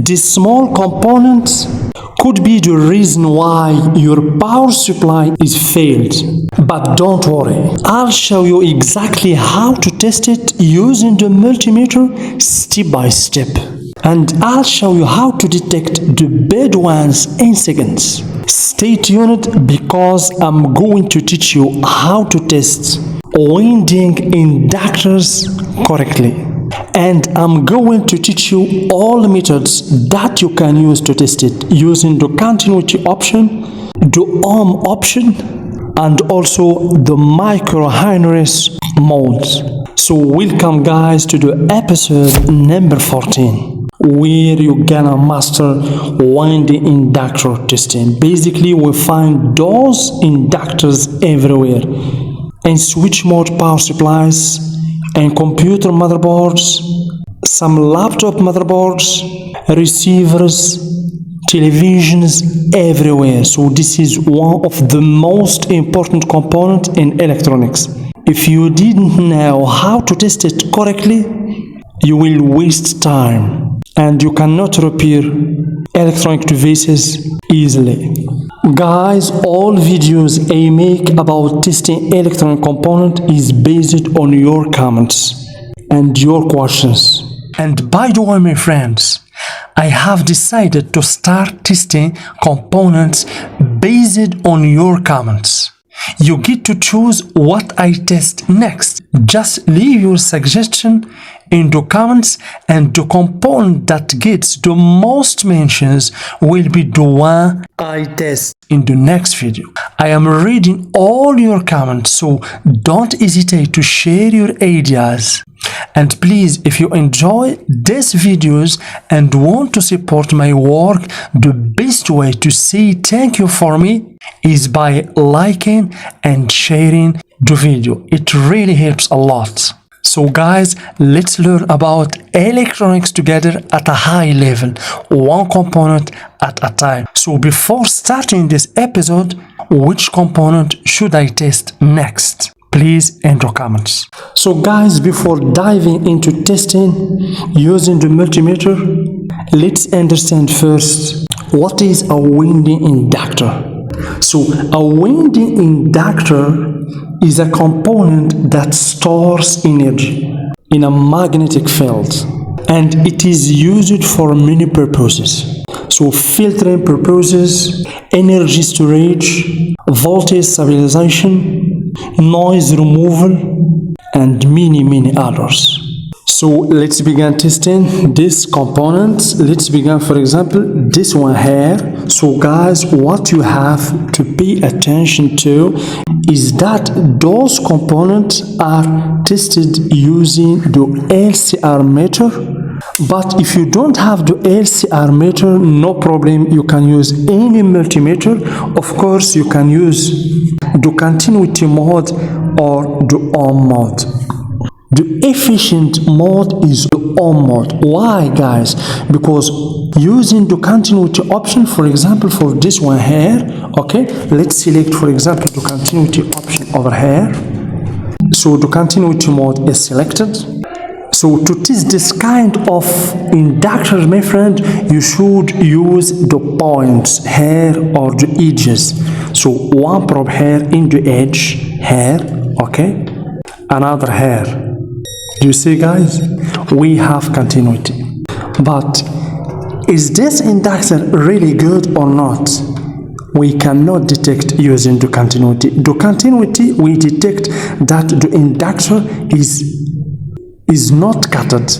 This small component could be the reason why your power supply is failed. But don't worry, I'll show you exactly how to test it using the multimeter step by step. And I'll show you how to detect the bad ones in seconds. Stay tuned because I'm going to teach you how to test winding inductors correctly. And I'm going to teach you all methods that you can use to test it using the continuity option, the ohm option, and also the microhenries mode. So welcome guys to the episode number 14, where you're gonna master winding inductor testing. Basically, we find those inductors everywhere in switch mode power supplies, and computer motherboards, some laptop motherboards, receivers, televisions, everywhere. So this is one of the most important components in electronics. If you didn't know how to test it correctly, you will waste time and you cannot repair electronic devices easily. Guys, all videos I make about testing electronic component is based on your comments and your questions. And by the way, my friends, I have decided to start testing components based on your comments. You get to choose what I test next. Just leave your suggestion in the comments and the component that gets the most mentions will be the one I test in the next video. I am reading all your comments, so don't hesitate to share your ideas. And please, if you enjoy these videos and want to support my work, the best way to say thank you for me is by liking and sharing the video. It really helps a lot. So guys, let's learn about electronics together at a high level, one component at a time. So before starting this episode, which component should I test next? Please enter comments. So guys, before diving into testing using the multimeter, let's understand first what is a winding inductor. So a winding inductor is a component that stores energy in a magnetic field, and it is used for many purposes. So filtering purposes, energy storage, voltage stabilization, noise removal, and many others. So let's begin testing these components. Let's begin, for example, this one here. So guys, what you have to pay attention to is that those components are tested using the LCR meter. But if you don't have the LCR meter, no problem, you can use any multimeter. Of course, you can use the continuity mode or the ohm mode. The efficient mode is the ohm mode. Why, guys? Because using the continuity option, for example, for this one here, okay, let's select, for example, the continuity option over here. So the continuity mode is selected. So to test this kind of inductor, my friend, you should use the points here or the edges. So one probe here in the edge here, okay, another here. Do you see, guys? We have continuity. But is this inductor really good or not? We cannot detect using the continuity. The continuity, we detect that the inductor is not cutted,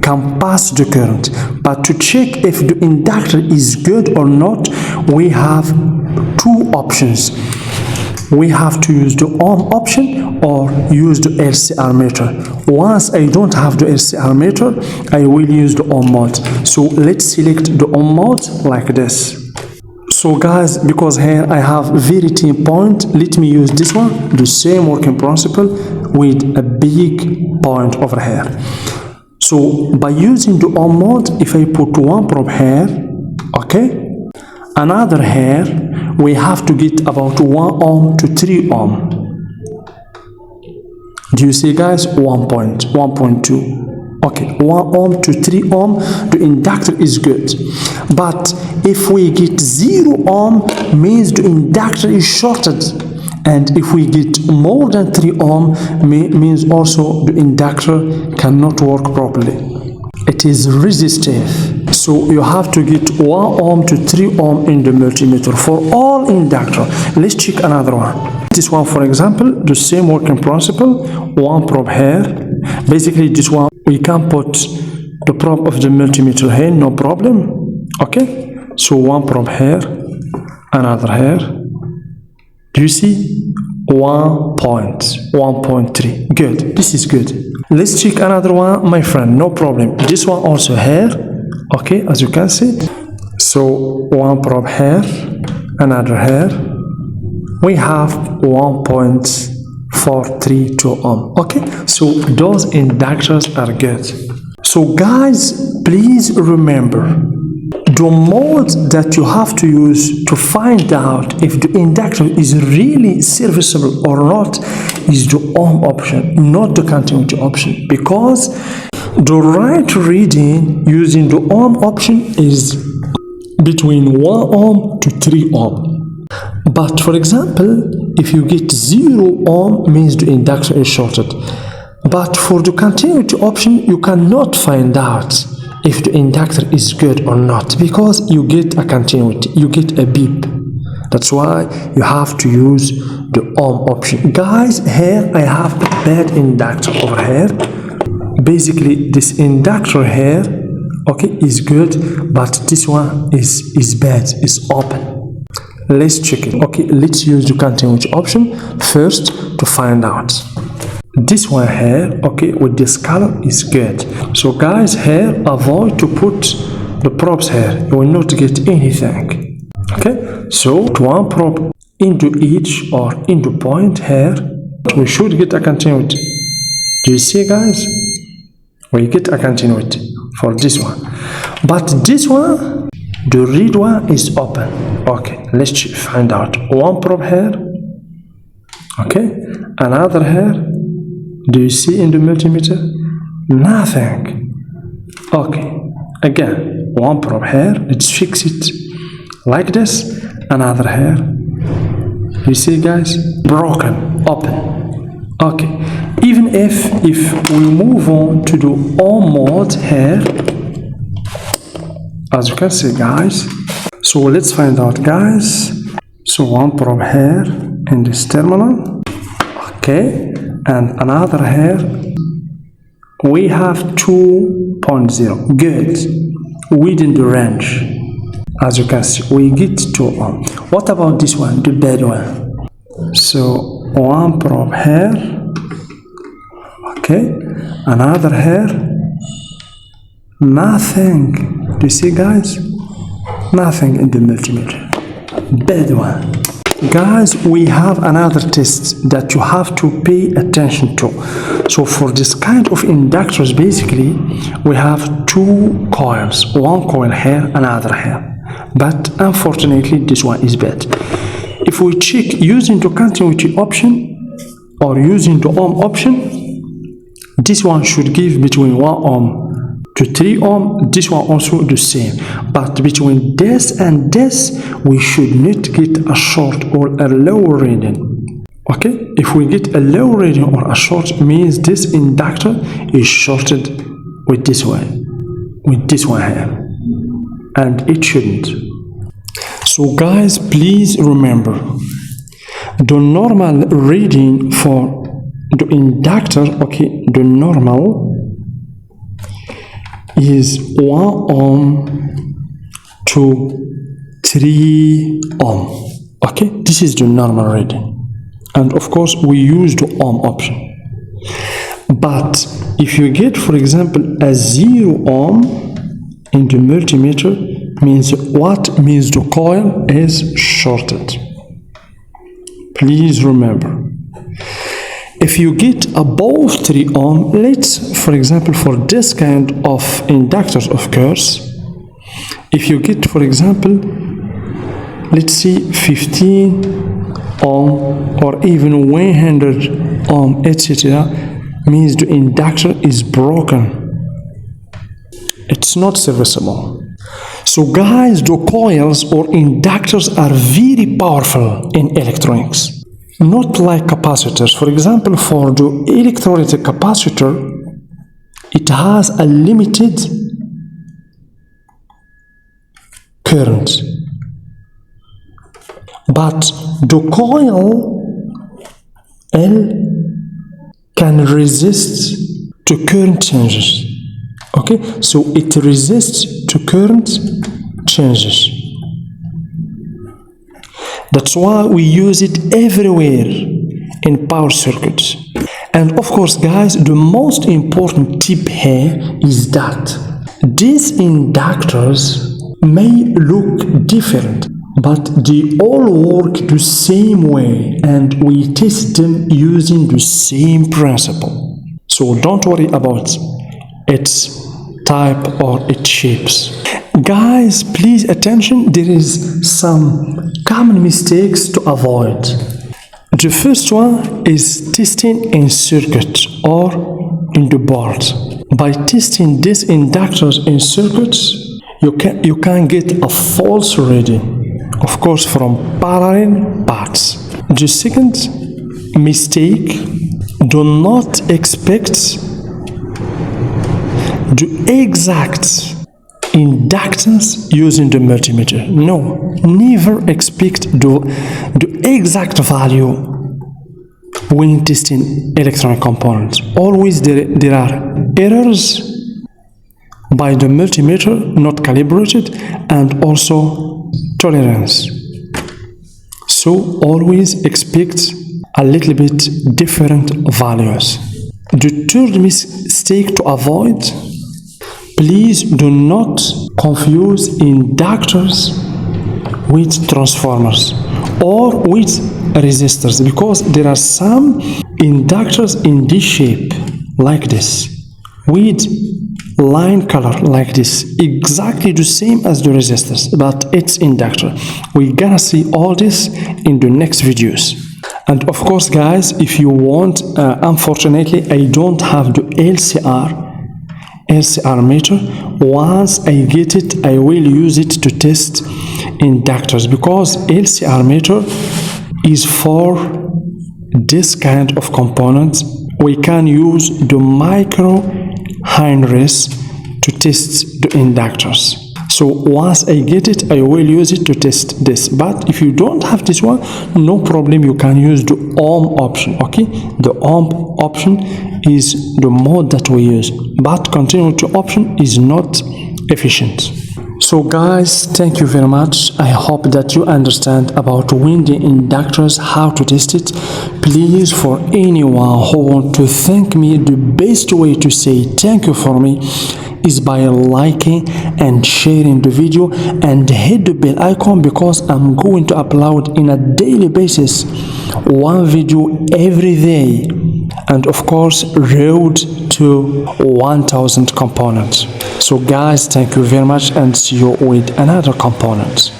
can pass the current. But to check if the inductor is good or not, we have two options. We have to use the ohm option or use the LCR meter. Once I don't have the LCR meter, I will use the ohm mode. So let's select the ohm mode like this. So guys, because here I have very thin point, let me use this one, the same working principle with a big point over here. So by using the ohm mode, if I put one probe here, okay, another here, we have to get about 1 ohm to 3 ohm. Do you see, guys? 1.2. Okay, 1 ohm to 3 ohm, the inductor is good. But if we get 0 ohm, means the inductor is shorted. And if we get more than 3 ohm, means also the inductor cannot work properly. It is resistive. So you have to get 1 ohm to 3 ohm in the multimeter for all inductor. Let's check another one. This one, for example, the same working principle, 1 probe here. Basically, this one, we can put the probe of the multimeter here, no problem. Okay, so 1 probe here, another here. Do you see? 1.3. Good, this is good. Let's check another one, my friend, no problem. This one also here, okay, as you can see. So 1 probe here, another here. We have 1.432 ohm. Okay, so those inductors are good. So guys, please remember, the mode that you have to use to find out if the inductor is really serviceable or not is the ohm option, not the continuity option, because the right reading using the ohm option is between 1 ohm to 3 ohm. But for example, if you get 0 ohm, means the inductor is shorted. But for the continuity option, you cannot find out if the inductor is good or not, because you get a continuity, you get a beep. That's why you have to use the ohm option. Guys, here I have a bad inductor over here. Basically, this inductor here, okay, is good, but this one is bad, is open. Let's check it. Okay, let's use the continuity option first to find out. This one here, okay, with this color is good. So guys, here avoid to put the probes here. You will not get anything. Okay, so 1 probe into each or into point here, we should get a continuity. Do you see, guys? We get a continuity for this one. But this one, the read one is open. Okay, let's find out. 1 probe here. Okay, another here. Do you see in the multimeter? Nothing. Okay, again, 1 probe here. Let's fix it like this. Another here. You see, guys? Broken, open. Okay, even if we move on to the ohm mode here, as you can see, guys. So let's find out, guys. So 1 probe here in this terminal. Okay, and another here. We have 2.0. Good. Within the range. As you can see, we get 2 ohm. What about this one, the bad one? So 1 probe here. Okay, another here. Nothing. Do you see, guys? Nothing in the multimeter. Bad one. Guys, we have another test that you have to pay attention to. So for this kind of inductors, basically, we have 2 coils. 1 coil here, another here. But unfortunately, this one is bad. If we check using the continuity option or using the ohm option, this one should give between 1 ohm to 3 ohm, this one also the same. But between this and this, we should not get a short or a low reading. Okay, if we get a low reading or a short, means this inductor is shorted with this one here, and it shouldn't. So guys, please remember, the normal reading for the inductor, okay, the normal is 1 ohm to 3 ohm. Okay, this is the normal reading. And of course, we use the ohm option. But if you get, for example, a 0 ohm in the multimeter, means what? Means the coil is shorted. Please remember. If you get above 3 ohm, let's, for example, for this kind of inductors, of course, if you get, for example, let's see, 15 ohm or even 100 ohm, etc., means the inductor is broken. it's not serviceable. So guys, the coils or inductors are very powerful in electronics. Not like capacitors. For example, for the electrolytic capacitor, it has a limited current. But the coil L can resist to current changes. Okay, so it resists to current changes. That's why we use it everywhere in power circuits. And of course, guys, the most important tip here is that these inductors may look different, but they all work the same way, and we test them using the same principle. So don't worry about its type or its shapes. Guys, please attention, there is some common mistakes to avoid. The first one is testing in circuit or in the board. By testing these inductors in circuits, you can get a false reading, of course, from parallel paths. The second mistake, do not expect the exact inductance using the multimeter. No, never expect the exact value when testing electronic components. Always there are errors by the multimeter not calibrated, and also tolerance. So always expect a little bit different values. The third mistake to avoid, please do not confuse inductors with transformers or with resistors, because there are some inductors in this shape like this with line color like this, exactly the same as the resistors, but it's inductor. We're gonna see all this in the next videos. And of course, guys, if you want, unfortunately I don't have the LCR meter. Once I get it, I will use it to test inductors, because LCR meter is for this kind of components. We can use the micro Heinrichs to test the inductors. So once I get it, I will use it to test this. But if you don't have this one, no problem, you can use the ohm option. Okay, the ohm option is the mode that we use, but continuity option is not efficient. So guys, thank you very much. I hope that you understand about winding inductors, how to test it. Please, for anyone who want to thank me, the best way to say thank you for me is by liking and sharing the video, and hit the bell icon, because I'm going to upload in a daily basis one video every day, and of course road to 1000 components. So guys, thank you very much, and see you with another component.